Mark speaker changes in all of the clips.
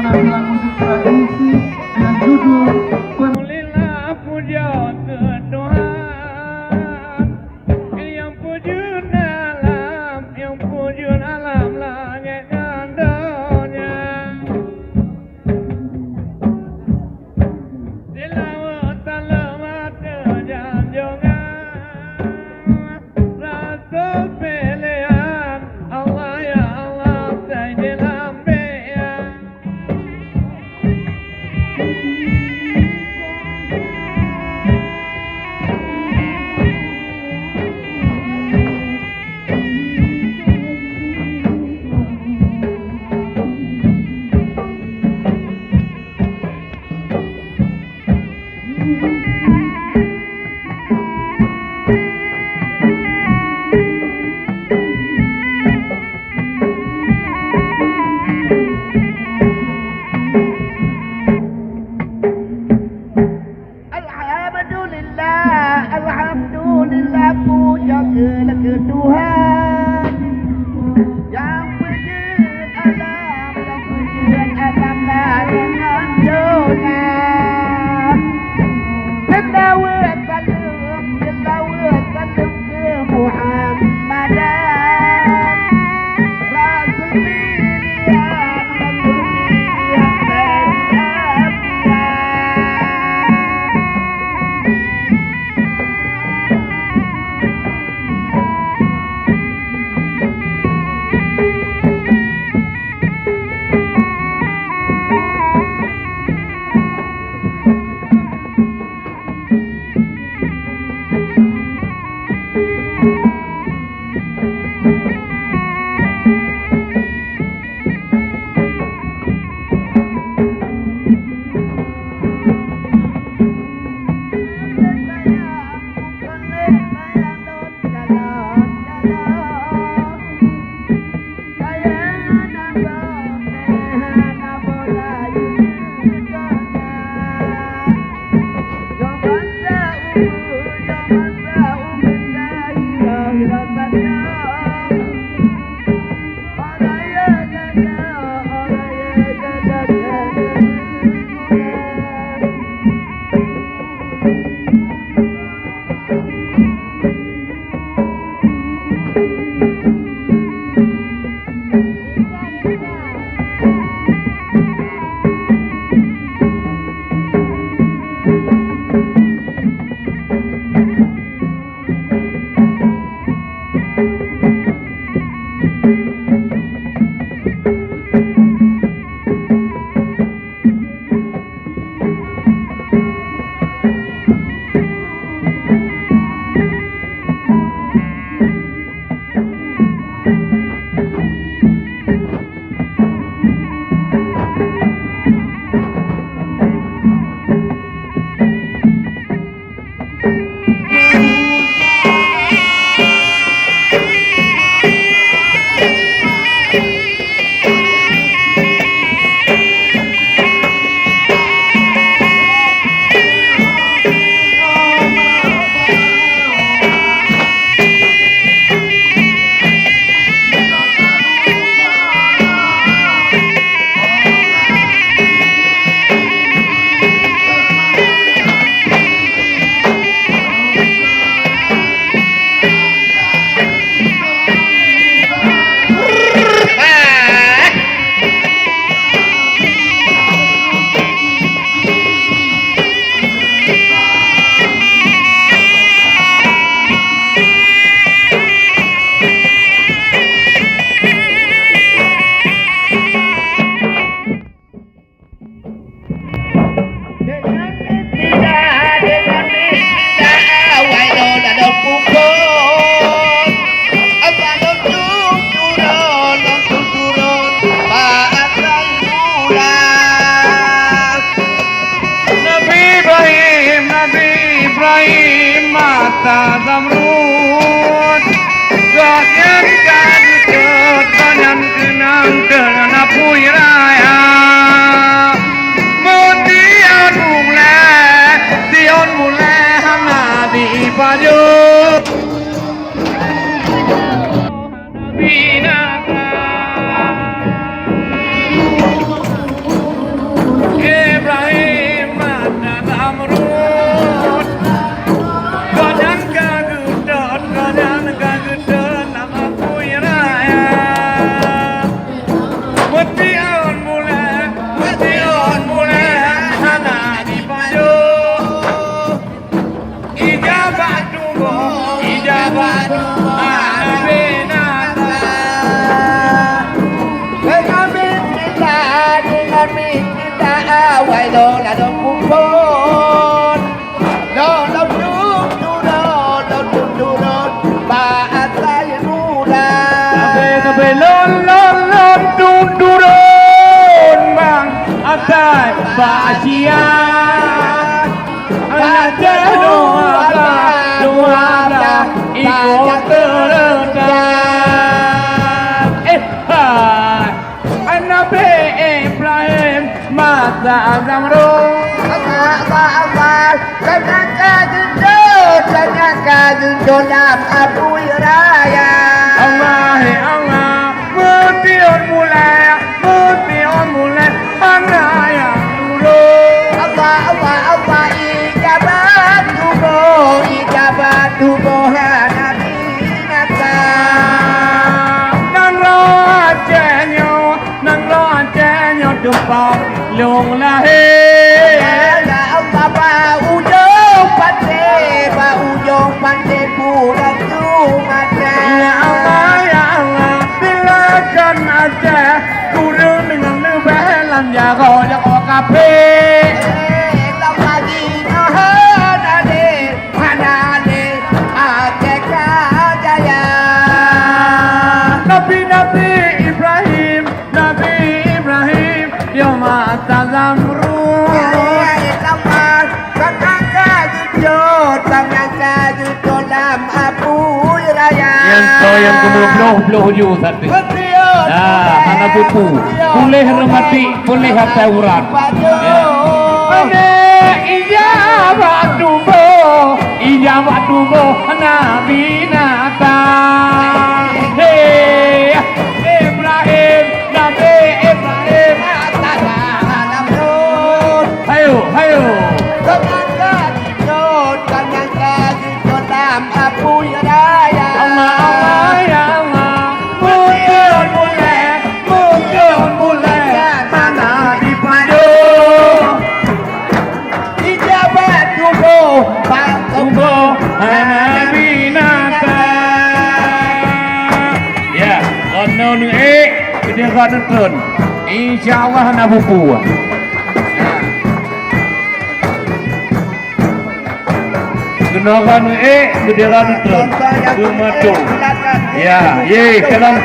Speaker 1: penampilan musik tradisi dengan judul
Speaker 2: Alhamdulillah puja ke Tuhan yang pujud alam langit dan dunia. Tilawatan lemah terjanjungan Rasul pilihan Allah ya Allah Sayyidil Anbiya.
Speaker 3: Wai lo la lo kumpul Lo lo dum durot Lo dum durot Ba atai muda
Speaker 2: Tabe lon lon lon turun bang atai basian ada doa ikut terendam Nabi Ibrahim masa zamrud
Speaker 3: Ternyata jujur dalam Abu Raya
Speaker 2: Allah mutiun mulai Anak yang dulu
Speaker 3: Allah ijabat tubuh Nabi Nata
Speaker 2: Nang lo ajenyo Tumpang lung lahir
Speaker 3: Ya Allah ba ujung pandai bulan Sumatera
Speaker 2: Ya Allah Silakan aja Kurang dengan lebalan Jaga kafe Nabi Ibrahim Dia mata zamrud yang kemudian you tadi. Anak buku boleh remati, boleh tawuran. Ane ijabah tubo Nabi Nata. Hey Ibrahim, Nabi Ibrahim. Hayo. Dia kata turun, InsyaAllah nak buku. Kenakan dia kata turun, Sumatera. Ya, kanan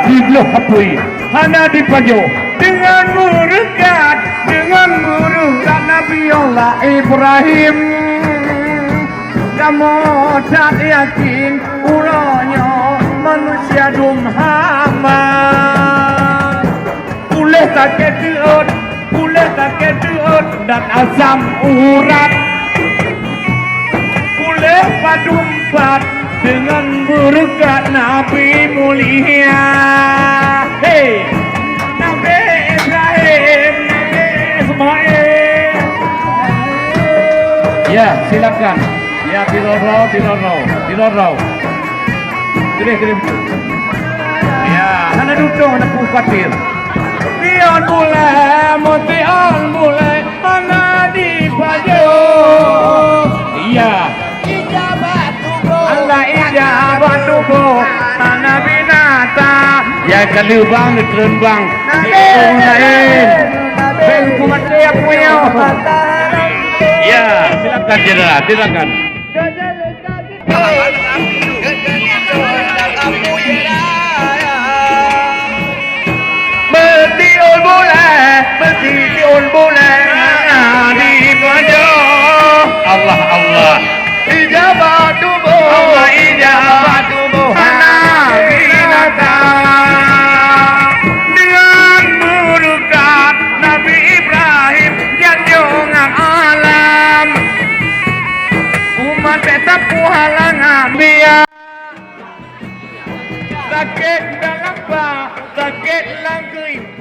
Speaker 2: di belah hapui, hana di pajo dengan berkat Nabi Allah Ibrahim. Kamu tak yakin ulanya manusia dumhama. Boleh tak keduot dan asam urat. Boleh padumpat dengan berkat Nabi mulia. Hey, Nabi Ibrahim, Nabi Ismail. Ya, silakan. Ya, Tirorau. Kiri. Ya, hana duduk, hana kufatir. Tion mulai, hana dipajo. Iya. Allah ijabat tubuh, hana binata. Ya, kalubang, terembang. Orang lain. Hukumat saya punya. Ya, silakan. Mestiun boleh di wajah Allah ijabah tubuh Nabi Nata dengan berkat Nabi Ibrahim janjungan alam umat tetap halangan biar sakit dalam sakit langkui